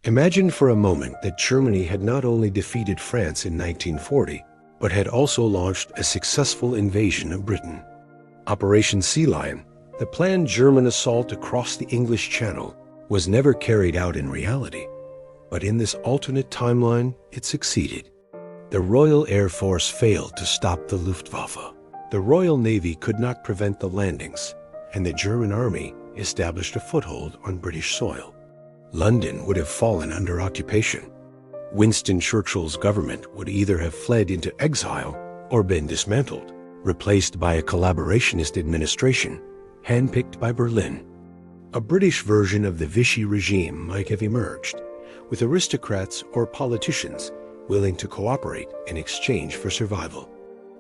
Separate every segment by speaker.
Speaker 1: Imagine for a moment that Germany had not only defeated France in 1940, but had also launched a successful invasion of Britain. Operation Sea Lion, the planned German assault across the English Channel, was never carried out in reality, but in this alternate timeline, it succeeded. The Royal Air Force failed to stop the Luftwaffe. The Royal Navy could not prevent the landings, and the German army established a foothold on British soil. London would have fallen under occupation. Winston Churchill's government would either have fled into exile or been dismantled, replaced by a collaborationist administration handpicked by Berlin. A British version of the Vichy regime might have emerged, with aristocrats or politicians willing to cooperate in exchange for survival.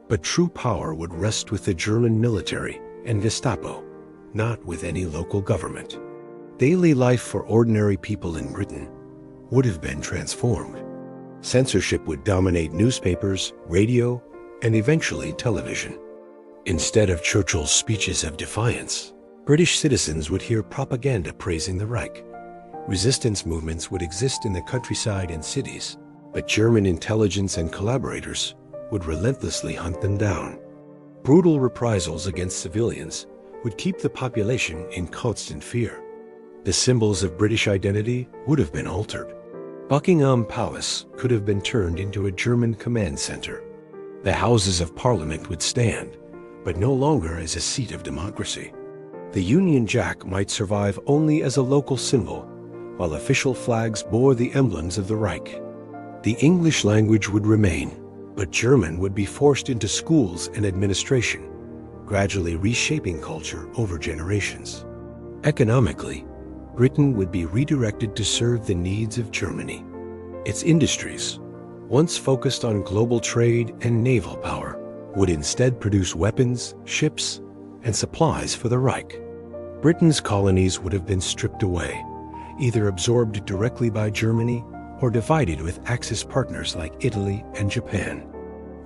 Speaker 1: But true power would rest with the German military and Gestapo, not with any local government. Daily life for ordinary people in Britain would have been transformed. Censorship would dominate newspapers, radio, and eventually television. Instead of Churchill's speeches of defiance, British citizens would hear propaganda praising the Reich. Resistance movements would exist in the countryside and cities, but German intelligence and collaborators would relentlessly hunt them down. Brutal reprisals against civilians would keep the population in constant fear. The symbols of British identity would have been altered. Buckingham Palace could have been turned into a German command center. The Houses of Parliament would stand, but no longer as a seat of democracy. The Union Jack might survive only as a local symbol, while official flags bore the emblems of the Reich. The English language would remain, but German would be forced into schools and administration, gradually reshaping culture over generations. Economically, Britain would be redirected to serve the needs of Germany. Its industries, once focused on global trade and naval power, would instead produce weapons, ships, and supplies for the Reich. Britain's colonies would have been stripped away, either absorbed directly by Germany or divided with Axis partners like Italy and Japan.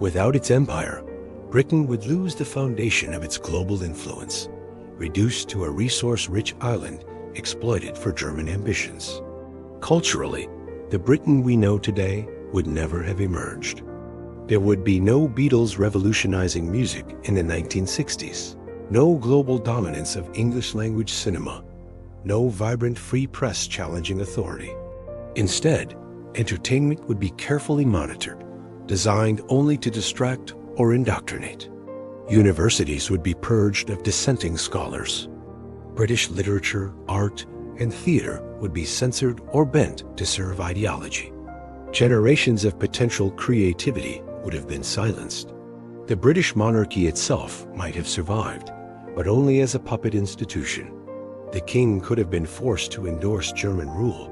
Speaker 1: Without its empire, Britain would lose the foundation of its global influence, reduced to a resource-rich island exploited for German ambitions. Culturally, the Britain we know today would never have emerged. There would be no Beatles revolutionizing music in the 1960s, no global dominance of English-language cinema, no vibrant free press challenging authority. Instead, entertainment would be carefully monitored, designed only to distract or indoctrinate. Universities would be purged of dissenting scholars. British literature, art, and theater would be censored or bent to serve ideology. Generations of potential creativity would have been silenced. The British monarchy itself might have survived, but only as a puppet institution. The king could have been forced to endorse German rule,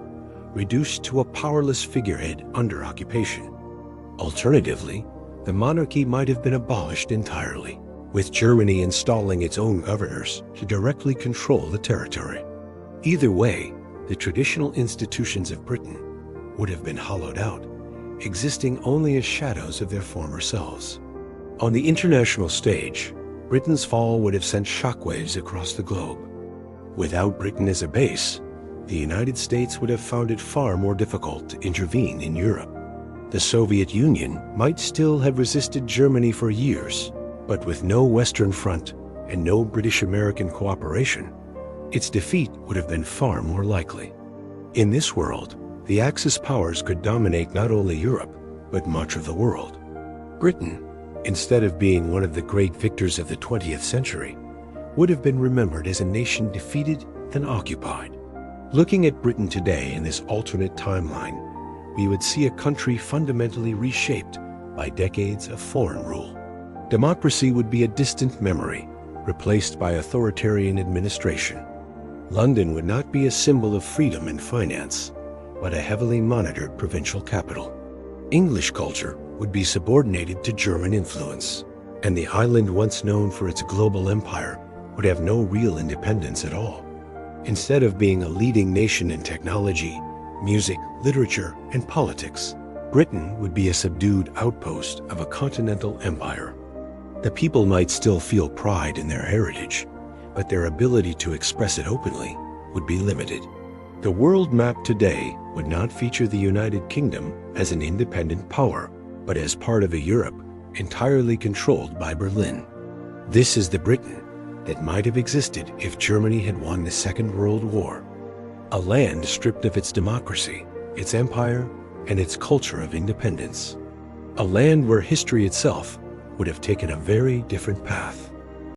Speaker 1: reduced to a powerless figurehead under occupation. Alternatively, the monarchy might have been abolished entirely, with Germany installing its own governors to directly control the territory. Either way, the traditional institutions of Britain would have been hollowed out, existing only as shadows of their former selves. On the international stage, Britain's fall would have sent shockwaves across the globe. Without Britain as a base, the United States would have found it far more difficult to intervene in Europe. The Soviet Union might still have resisted Germany for years, but with no Western Front and no British-American cooperation, its defeat would have been far more likely. In this world, the Axis powers could dominate not only Europe, but much of the world. Britain, instead of being one of the great victors of the 20th century, would have been remembered as a nation defeated and occupied. Looking at Britain today in this alternate timeline, we would see a country fundamentally reshaped by decades of foreign rule. Democracy would be a distant memory, replaced by authoritarian administration. London would not be a symbol of freedom and finance, but a heavily monitored provincial capital. English culture would be subordinated to German influence, and the island once known for its global empire would have no real independence at all. Instead of being a leading nation in technology, music, literature, and politics, Britain would be a subdued outpost of a continental empire. The people might still feel pride in their heritage, but their ability to express it openly would be limited. The world map today would not feature the United Kingdom as an independent power, but as part of a Europe entirely controlled by Berlin. This is the Britain that might have existed if Germany had won the Second World War. A land stripped of its democracy, its empire, and its culture of independence. A land where history itself would have taken a very different path.